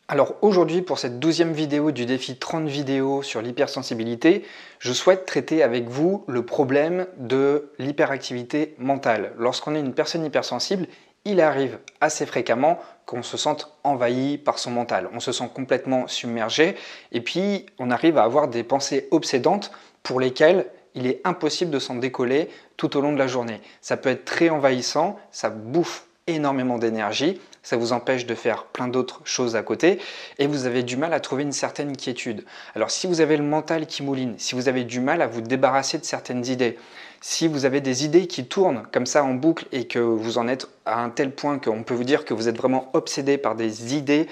Alors aujourd'hui, pour cette 12e vidéo du défi 30 vidéos sur l'hypersensibilité, je souhaite traiter avec vous le problème de l'hyperactivité mentale. Lorsqu'on est une personne hypersensible, il arrive assez fréquemment qu'on se sente envahi par son mental. On se sent complètement submergé et puis on arrive à avoir des pensées obsédantes pour lesquelles il est impossible de s'en décoller tout au long de la journée. Ça peut être très envahissant, ça bouffe énormément d'énergie, ça vous empêche de faire plein d'autres choses à côté et vous avez du mal à trouver une certaine quiétude. Alors si vous avez le mental qui mouline, si vous avez du mal à vous débarrasser de certaines idées, si vous avez des idées qui tournent comme ça en boucle et que vous en êtes à un tel point qu'on peut vous dire que vous êtes vraiment obsédé par des idées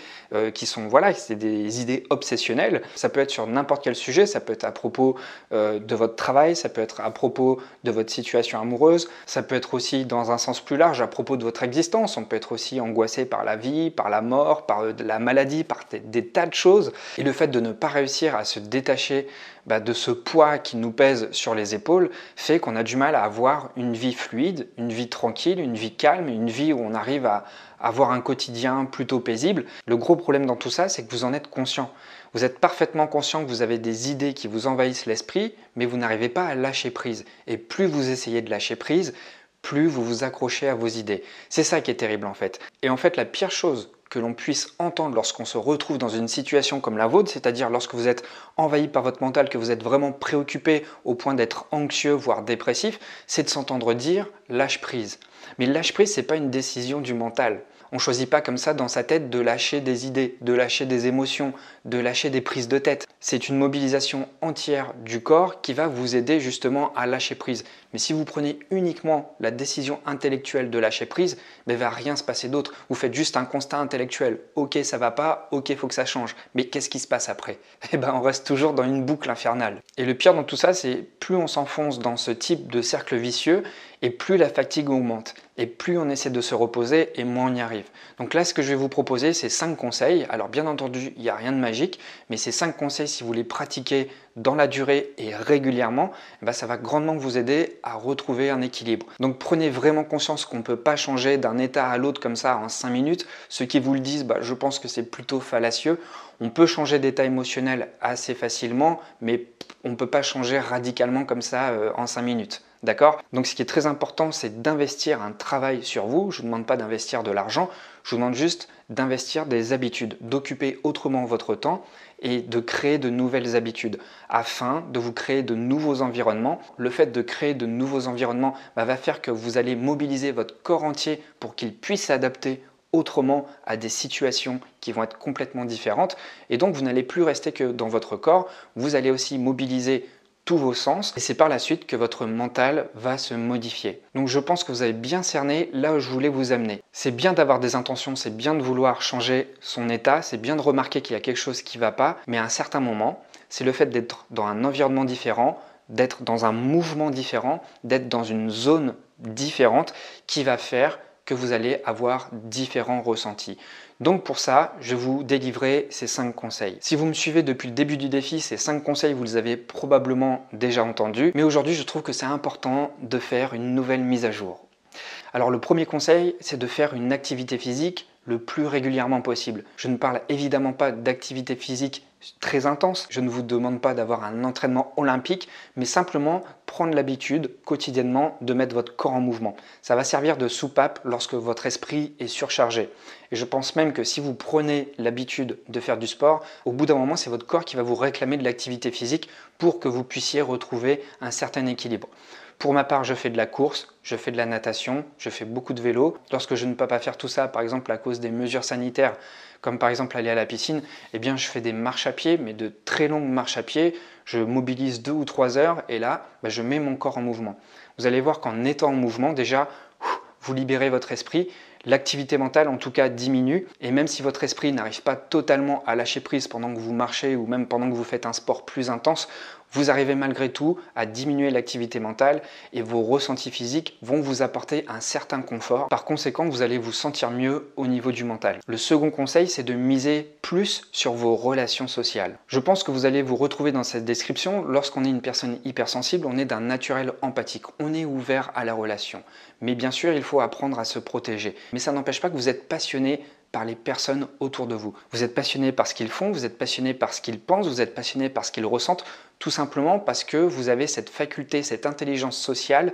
qui sont, voilà, c'est des idées obsessionnelles. Ça peut être sur n'importe quel sujet, ça peut être à propos de votre travail, ça peut être à propos de votre situation amoureuse, ça peut être aussi dans un sens plus large à propos de votre existence. On peut être aussi angoissé par la vie, par la mort, par la maladie, par des tas de choses. Et le fait de ne pas réussir à se détacher de ce poids qui nous pèse sur les épaules fait qu'on a du mal à avoir une vie fluide, une vie tranquille, une vie calme, une vie où on arrive à avoir un quotidien plutôt paisible. Le gros problème dans tout ça, c'est que vous en êtes conscient. Vous êtes parfaitement conscient que vous avez des idées qui vous envahissent l'esprit, mais vous n'arrivez pas à lâcher prise. Et plus vous essayez de lâcher prise, plus vous vous accrochez à vos idées. C'est ça qui est terrible en fait. Et en fait, la pire chose que l'on puisse entendre lorsqu'on se retrouve dans une situation comme la vôtre, c'est-à-dire lorsque vous êtes envahi par votre mental, que vous êtes vraiment préoccupé au point d'être anxieux, voire dépressif, c'est de s'entendre dire « lâche prise ». Mais lâche prise, ce n'est pas une décision du mental. On ne choisit pas comme ça dans sa tête de lâcher des idées, de lâcher des émotions, de lâcher des prises de tête. C'est une mobilisation entière du corps qui va vous aider justement à lâcher prise. Mais si vous prenez uniquement la décision intellectuelle de lâcher prise, il ne va rien se passer d'autre. Vous faites juste un constat intellectuel. Ok, ça va pas, ok, il faut que ça change. Mais qu'est-ce qui se passe après? On reste toujours dans une boucle infernale. Et le pire dans tout ça, c'est plus on s'enfonce dans ce type de cercle vicieux, et plus la fatigue augmente. Et plus on essaie de se reposer, et moins on y arrive. Donc là, ce que je vais vous proposer, c'est 5 conseils. Alors bien entendu, il n'y a rien de magique, mais ces 5 conseils, si vous les pratiquez dans la durée et régulièrement, ça va grandement vous aider à retrouver un équilibre. Donc prenez vraiment conscience qu'on ne peut pas changer d'un état à l'autre comme ça en 5 minutes. Ceux qui vous le disent, je pense que c'est plutôt fallacieux. On peut changer d'état émotionnel assez facilement, mais on ne peut pas changer radicalement comme ça en 5 minutes. D'accord? Donc ce qui est très important, c'est d'investir un travail sur vous. Je ne vous demande pas d'investir de l'argent, je vous demande juste d'investir des habitudes, d'occuper autrement votre temps et de créer de nouvelles habitudes afin de vous créer de nouveaux environnements. Le fait de créer de nouveaux environnements va faire que vous allez mobiliser votre corps entier pour qu'il puisse s'adapter autrement à des situations qui vont être complètement différentes. Et donc vous n'allez plus rester que dans votre corps, vous allez aussi mobiliser tous vos sens et c'est par la suite que votre mental va se modifier. Donc je pense que vous avez bien cerné là où je voulais vous amener. C'est bien d'avoir des intentions, c'est bien de vouloir changer son état, c'est bien de remarquer qu'il y a quelque chose qui ne va pas, mais à un certain moment, c'est le fait d'être dans un environnement différent, d'être dans un mouvement différent, d'être dans une zone différente qui va faire que vous allez avoir différents ressentis. Donc pour ça, je vais vous délivrer ces 5 conseils. Si vous me suivez depuis le début du défi, ces 5 conseils, vous les avez probablement déjà entendus. Mais aujourd'hui, je trouve que c'est important de faire une nouvelle mise à jour. Alors le premier conseil, c'est de faire une activité physique le plus régulièrement possible. Je ne parle évidemment pas d'activité physique très intense, je ne vous demande pas d'avoir un entraînement olympique, mais simplement prendre l'habitude quotidiennement de mettre votre corps en mouvement. Ça va servir de soupape lorsque votre esprit est surchargé. Et je pense même que si vous prenez l'habitude de faire du sport, au bout d'un moment, c'est votre corps qui va vous réclamer de l'activité physique pour que vous puissiez retrouver un certain équilibre. Pour ma part, je fais de la course, je fais de la natation, je fais beaucoup de vélo. Lorsque je ne peux pas faire tout ça, par exemple à cause des mesures sanitaires, comme par exemple aller à la piscine, je fais des marches à pied, mais de très longues marches à pied. Je mobilise 2 ou 3 heures et là, je mets mon corps en mouvement. Vous allez voir qu'en étant en mouvement, déjà, vous libérez votre esprit. L'activité mentale, en tout cas, diminue. Et même si votre esprit n'arrive pas totalement à lâcher prise pendant que vous marchez ou même pendant que vous faites un sport plus intense, vous arrivez malgré tout à diminuer l'activité mentale et vos ressentis physiques vont vous apporter un certain confort. Par conséquent, vous allez vous sentir mieux au niveau du mental. Le second conseil, c'est de miser plus sur vos relations sociales. Je pense que vous allez vous retrouver dans cette description. Lorsqu'on est une personne hypersensible, on est d'un naturel empathique. On est ouvert à la relation. Mais bien sûr, il faut apprendre à se protéger. Mais ça n'empêche pas que vous êtes passionné par les personnes autour de vous. Vous êtes passionné par ce qu'ils font, vous êtes passionné par ce qu'ils pensent, vous êtes passionné par ce qu'ils ressentent, tout simplement parce que vous avez cette faculté, cette intelligence sociale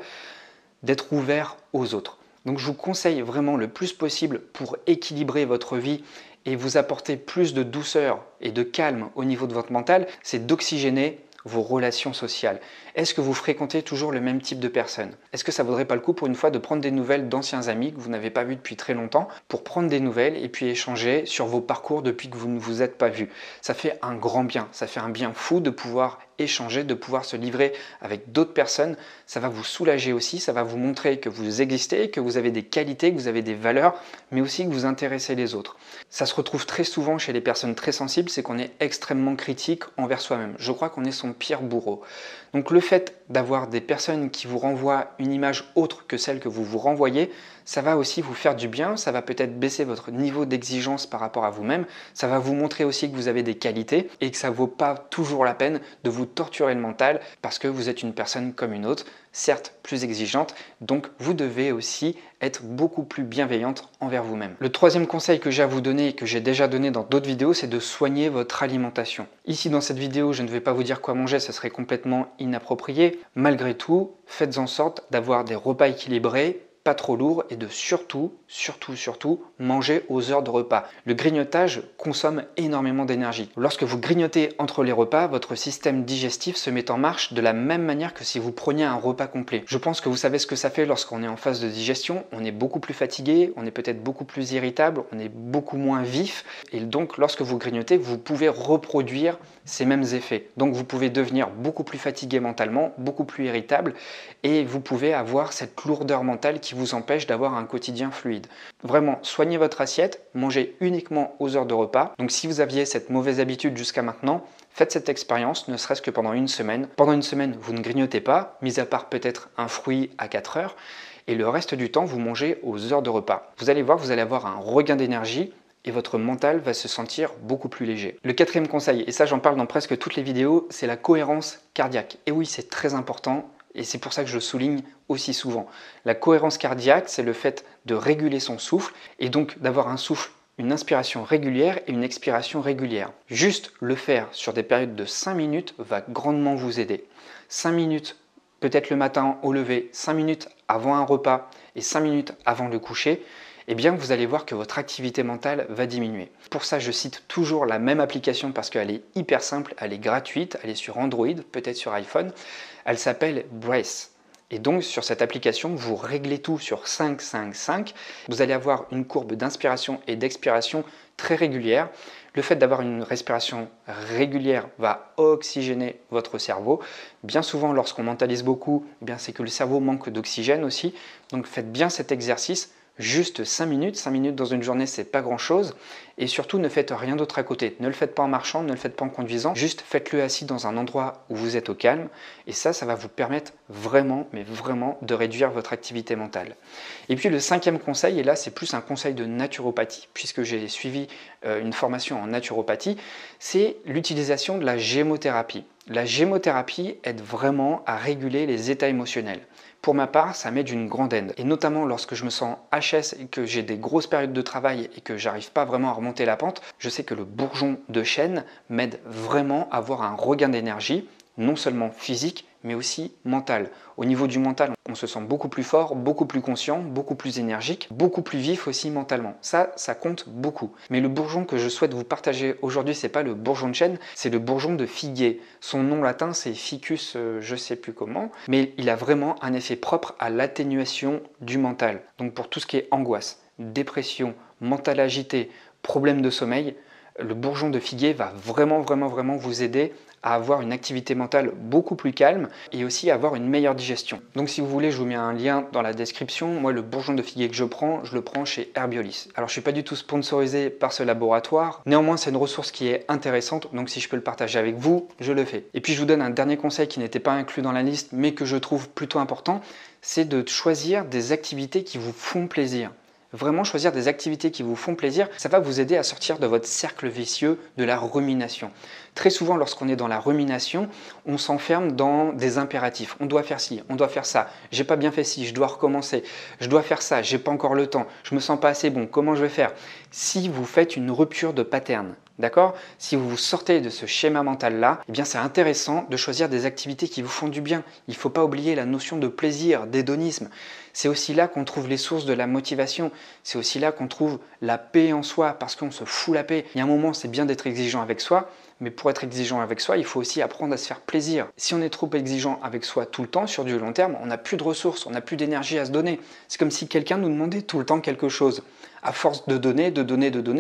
d'être ouvert aux autres. Donc je vous conseille vraiment le plus possible pour équilibrer votre vie et vous apporter plus de douceur et de calme au niveau de votre mental, c'est d'oxygéner vos relations sociales. Est-ce que vous fréquentez toujours le même type de personnes? Est-ce que ça vaudrait pas le coup pour une fois de prendre des nouvelles d'anciens amis que vous n'avez pas vus depuis très longtemps pour prendre des nouvelles et puis échanger sur vos parcours depuis que vous ne vous êtes pas vus? Ça fait un grand bien, ça fait un bien fou de pouvoir échanger, de pouvoir se livrer avec d'autres personnes. Ça va vous soulager aussi, ça va vous montrer que vous existez, que vous avez des qualités, que vous avez des valeurs, mais aussi que vous intéressez les autres. Ça se retrouve très souvent chez les personnes très sensibles, c'est qu'on est extrêmement critique envers soi-même. Je crois qu'on est son pire bourreau. Donc le fait d'avoir des personnes qui vous renvoient une image autre que celle que vous vous renvoyez, ça va aussi vous faire du bien, ça va peut-être baisser votre niveau d'exigence par rapport à vous-même, ça va vous montrer aussi que vous avez des qualités et que ça ne vaut pas toujours la peine de vous torturer le mental parce que vous êtes une personne comme une autre, certes plus exigeante, donc vous devez aussi être beaucoup plus bienveillante envers vous-même. Le troisième conseil que j'ai à vous donner et que j'ai déjà donné dans d'autres vidéos, c'est de soigner votre alimentation. Ici dans cette vidéo, je ne vais pas vous dire quoi manger, ça serait complètement inapproprié. Malgré tout, faites en sorte d'avoir des repas équilibrés, pas trop lourd et de surtout manger aux heures de repas. Le grignotage consomme énormément d'énergie. Lorsque vous grignotez entre les repas, votre système digestif se met en marche de la même manière que si vous preniez un repas complet. Je pense que vous savez ce que ça fait lorsqu'on est en phase de digestion. On est beaucoup plus fatigué, on est peut-être beaucoup plus irritable, on est beaucoup moins vif et donc lorsque vous grignotez, vous pouvez reproduire ces mêmes effets. Donc vous pouvez devenir beaucoup plus fatigué mentalement, beaucoup plus irritable et vous pouvez avoir cette lourdeur mentale qui vous empêche d'avoir un quotidien fluide. Vraiment, soignez votre assiette, mangez uniquement aux heures de repas. Donc si vous aviez cette mauvaise habitude jusqu'à maintenant, faites cette expérience, ne serait-ce que pendant une semaine. Pendant une semaine, vous ne grignotez pas, mis à part peut-être un fruit à 4 heures, et le reste du temps, vous mangez aux heures de repas. Vous allez voir, vous allez avoir un regain d'énergie, et votre mental va se sentir beaucoup plus léger. Le quatrième conseil, et ça j'en parle dans presque toutes les vidéos, c'est la cohérence cardiaque. Et oui, c'est très important et c'est pour ça que je le souligne aussi souvent. La cohérence cardiaque, c'est le fait de réguler son souffle et donc d'avoir un souffle, une inspiration régulière et une expiration régulière. Juste le faire sur des périodes de 5 minutes va grandement vous aider. 5 minutes, peut-être le matin au lever, 5 minutes avant un repas et 5 minutes avant le coucher, eh bien vous allez voir que votre activité mentale va diminuer. Pour ça, je cite toujours la même application parce qu'elle est hyper simple, elle est gratuite, elle est sur Android, peut-être sur iPhone. Elle s'appelle Brace. Et donc sur cette application, vous réglez tout sur 5, 5, 5. Vous allez avoir une courbe d'inspiration et d'expiration très régulière. Le fait d'avoir une respiration régulière va oxygéner votre cerveau. Bien souvent, lorsqu'on mentalise beaucoup, eh bien, c'est que le cerveau manque d'oxygène aussi. Donc faites bien cet exercice. Juste 5 minutes. 5 minutes dans une journée, c'est pas grand chose. Et surtout, ne faites rien d'autre à côté. Ne le faites pas en marchant, ne le faites pas en conduisant. Juste faites-le assis dans un endroit où vous êtes au calme. Et ça va vous permettre vraiment, mais vraiment, de réduire votre activité mentale. Et puis le cinquième conseil, et là c'est plus un conseil de naturopathie, puisque j'ai suivi une formation en naturopathie, c'est l'utilisation de la gémothérapie. La gémothérapie aide vraiment à réguler les états émotionnels. Pour ma part, ça m'aide d'une grande aide. Et notamment lorsque je me sens HS et que j'ai des grosses périodes de travail et que j'arrive pas vraiment à remonter la pente, je sais que le bourgeon de chêne m'aide vraiment à avoir un regain d'énergie, non seulement physique, mais aussi mental. Au niveau du mental, on se sent beaucoup plus fort, beaucoup plus conscient, beaucoup plus énergique, beaucoup plus vif aussi mentalement. Ça compte beaucoup. Mais le bourgeon que je souhaite vous partager aujourd'hui, c'est pas le bourgeon de chêne, c'est le bourgeon de figuier. Son nom latin, c'est Ficus, je sais plus comment, mais il a vraiment un effet propre à l'atténuation du mental. Donc pour tout ce qui est angoisse, dépression, mental agité, problème de sommeil, le bourgeon de figuier va vraiment vous aider à avoir une activité mentale beaucoup plus calme et aussi avoir une meilleure digestion. Donc si vous voulez, je vous mets un lien dans la description. Moi, le bourgeon de figuier que je le prends chez Herbiolis. Alors je ne suis pas du tout sponsorisé par ce laboratoire, néanmoins c'est une ressource qui est intéressante, donc si je peux le partager avec vous, je le fais. Et puis je vous donne un dernier conseil qui n'était pas inclus dans la liste, mais que je trouve plutôt important, c'est de choisir des activités qui vous font plaisir. Vraiment choisir des activités qui vous font plaisir, ça va vous aider à sortir de votre cercle vicieux de la rumination. Très souvent, lorsqu'on est dans la rumination, on s'enferme dans des impératifs. On doit faire ci, on doit faire ça, j'ai pas bien fait ci, je dois recommencer, je dois faire ça, j'ai pas encore le temps, je me sens pas assez bon, comment je vais faire? Si vous faites une rupture de pattern, d'accord? Si vous vous sortez de ce schéma mental-là, eh bien c'est intéressant de choisir des activités qui vous font du bien. Il ne faut pas oublier la notion de plaisir, d'hédonisme. C'est aussi là qu'on trouve les sources de la motivation. C'est aussi là qu'on trouve la paix en soi, parce qu'on se fout la paix. Il y a un moment, c'est bien d'être exigeant avec soi, mais pour être exigeant avec soi, il faut aussi apprendre à se faire plaisir. Si on est trop exigeant avec soi tout le temps, sur du long terme, on n'a plus de ressources, on n'a plus d'énergie à se donner. C'est comme si quelqu'un nous demandait tout le temps quelque chose. À force de donner,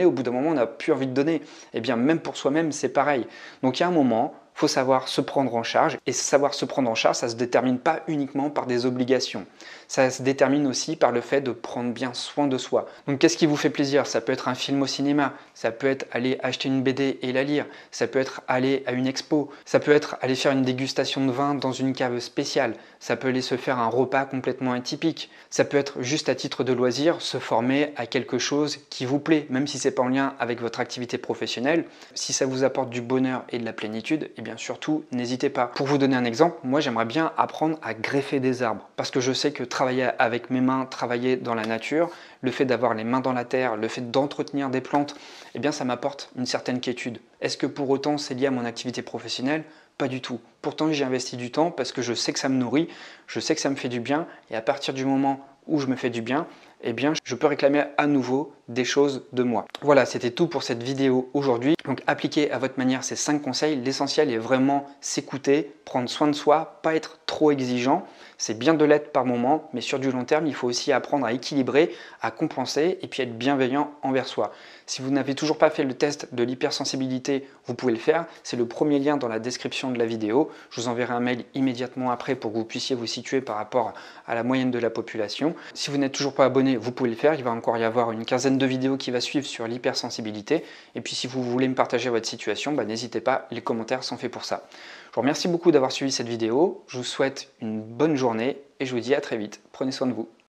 au bout d'un moment, on n'a plus envie de donner. Eh bien, même pour soi-même, c'est pareil. Donc, il y a un moment, il faut savoir se prendre en charge. Et savoir se prendre en charge, ça ne se détermine pas uniquement par des obligations. Ça se détermine aussi par le fait de prendre bien soin de soi. Donc, qu'est-ce qui vous fait plaisir? Ça peut être un film au cinéma, ça peut être aller acheter une BD et la lire, ça peut être aller à une expo, ça peut être aller faire une dégustation de vin dans une cave spéciale, ça peut aller se faire un repas complètement atypique, ça peut être juste à titre de loisir, se former à quelque chose qui vous plaît, même si ce n'est pas en lien avec votre activité professionnelle. Si ça vous apporte du bonheur et de la plénitude, eh bien surtout, n'hésitez pas. Pour vous donner un exemple, moi j'aimerais bien apprendre à greffer des arbres, parce que je sais que travailler avec mes mains, travailler dans la nature, le fait d'avoir les mains dans la terre, le fait d'entretenir des plantes, eh bien ça m'apporte une certaine quiétude. Est-ce que pour autant c'est lié à mon activité professionnelle? Pas du tout. Pourtant j'y investis du temps parce que je sais que ça me nourrit, je sais que ça me fait du bien, et à partir du moment où je me fais du bien, eh bien je peux réclamer à nouveau des choses de moi. Voilà, c'était tout pour cette vidéo aujourd'hui. Donc appliquez à votre manière ces 5 conseils. L'essentiel est vraiment s'écouter, prendre soin de soi, pas être trop exigeant. C'est bien de l'être par moment, mais sur du long terme, il faut aussi apprendre à équilibrer, à compenser et puis être bienveillant envers soi. Si vous n'avez toujours pas fait le test de l'hypersensibilité, vous pouvez le faire. C'est le premier lien dans la description de la vidéo. Je vous enverrai un mail immédiatement après pour que vous puissiez vous situer par rapport à la moyenne de la population. Si vous n'êtes toujours pas abonné, vous pouvez le faire. Il va encore y avoir une quinzaine de vidéos qui va suivre sur l'hypersensibilité. Et puis si vous voulez me partager votre situation, n'hésitez pas, les commentaires sont faits pour ça. Je vous remercie beaucoup d'avoir suivi cette vidéo. Je vous souhaite une bonne journée et je vous dis à très vite. Prenez soin de vous.